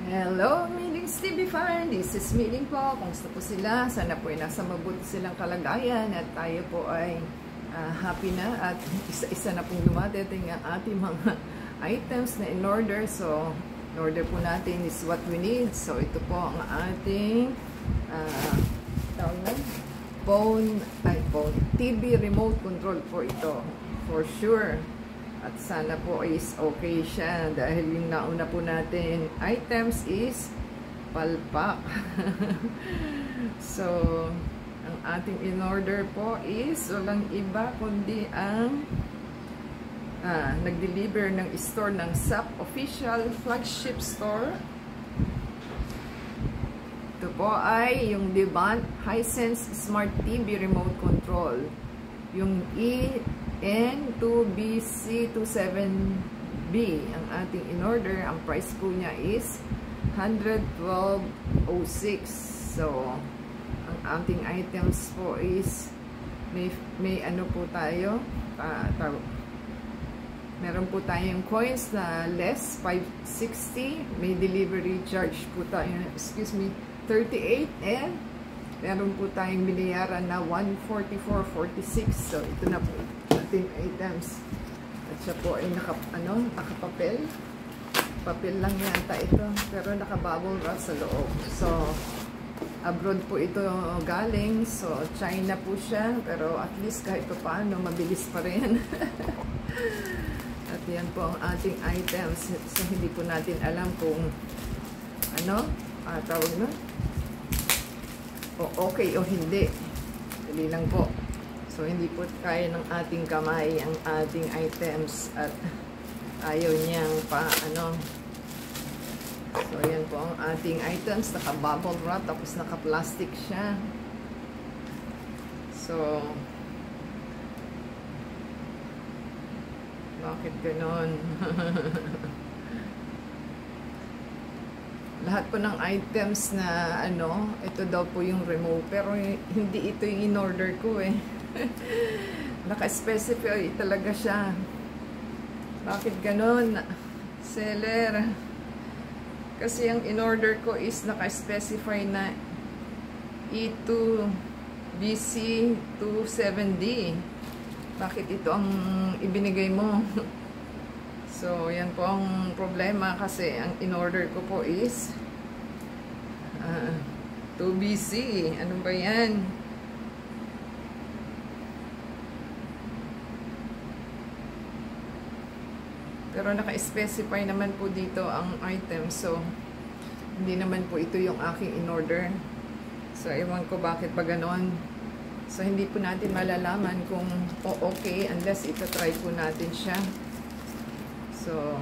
Hello, Miling's TV fan! This is Miling po. Kumusta po sila? Sana po ay nasa mabuti silang kalagayan at tayo po ay happy na at isa-isa na pong dumadating ang ating mga items na in-order. So, in-order po natin is what we need. So, ito po ang ating TV remote control po ito. For sure. At sana po is okay siya dahil yung nauna po natin items is palpak. So, ang ating in-order po is walang iba kundi ang nag-deliver ng store ng SAP official flagship store. Ito po ay yung Devant Hisense Smart TV Remote Control. Yung EN2BC27B ang ating in-order. Ang price po niya is 112.06. So, ang ating items po is may ano po tayo, meron po tayong coins na less 560, may delivery charge po tayo, 38, and meron po tayong binayaran na 144.46. So, ito na po ating items. At siya po ay nakapapel. Papel lang yata ito. Pero naka-bubble wrap sa loob. So, abroad po ito galing. So, China po siya. Pero at least kahit pa paano, mabilis pa rin. At yan po ang ating items. So, hindi po natin alam kung tawag na? O okay o hindi. Dali lang po. So, hindi po kaya ng ating kamay ang ating items at ayaw niyang So, yan po ang ating items. Naka-bubble wrap, tapos naka-plastic siya. So, bakit ganon? Lahat po ng items na ito daw po yung remote. Pero hindi ito yung in-order ko eh. Naka-specify talaga siya. Bakit ganon? Seller. Kasi yung in-order ko is naka-specify na E2BC27D. Bakit ito ang ibinigay mo? So, yan po ang problema kasi ang in-order ko po is 2BC. Ano ba yan? Pero naka-specify naman po dito ang item. So, hindi naman po ito yung aking in-order. So, ewan ko bakit pa ganon. So, hindi po natin malalaman kung okay unless ito-try po natin siya. So,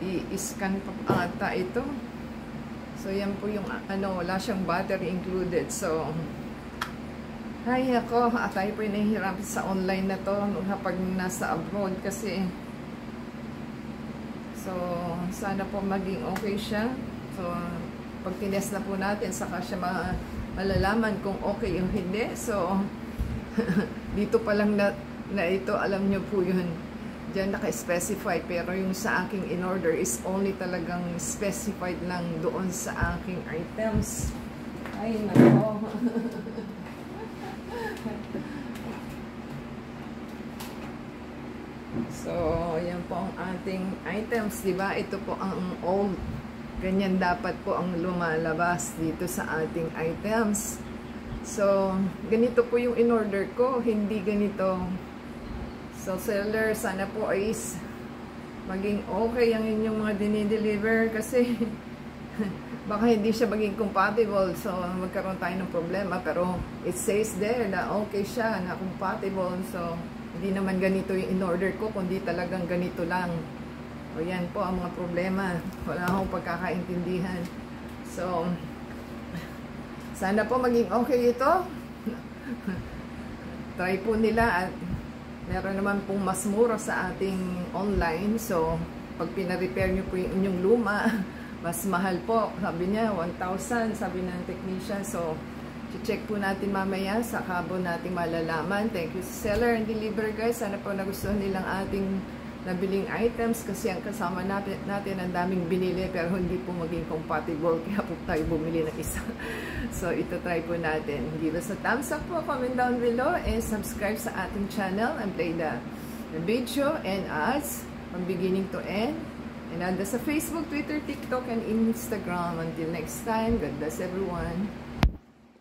i-scan pa ata ito. So, yan po yung wala siyang battery included. So, ay ako, tayo po yung nahihirap sa online na to kapag nasa abroad kasi. So, sana po maging okay siya. So, pag tinest na po natin, saka siya malalaman kung okay o hindi. So, dito pa lang na ito, alam nyo po yun. Diyan naka-specify. Pero yung sa aking in-order is only talagang specified lang doon sa aking items. Ay, nako. So, yan po ang ating items, diba? Ito po ang old. Ganyan dapat po ang lumalabas dito sa ating items. So, ganito po yung in-order ko, hindi ganito. So, seller, sana po is maging okay ang inyong mga dinideliver kasi baka hindi siya maging compatible. So, magkaroon tayo ng problema. Pero, it says there na okay siya, na compatible. So, hindi naman ganito yung in-order ko, kundi talagang ganito lang. O yan po ang mga problema. Wala akong pagkakaintindihan. So, sana po maging okay ito. Try po nila at meron naman pong mas mura sa ating online. So, pag pina-repair nyo po yung inyong luma, mas mahal po. Sabi niya, 1,000, sabi ng technician. So, check po natin mamaya sa kabo natin malalaman. Thank you seller and deliver guys. Sana po nagustuhan nilang ating nabiling items kasi ang kasama natin ang daming binili pero hindi po maging compatible kaya po tayo bumili ng isa. So ito try po natin. Give us a thumbs up po, comment down below, and subscribe sa ating channel and play the video and ads from beginning to end. And nanda sa Facebook, Twitter, TikTok, and Instagram. Until next time, God bless everyone.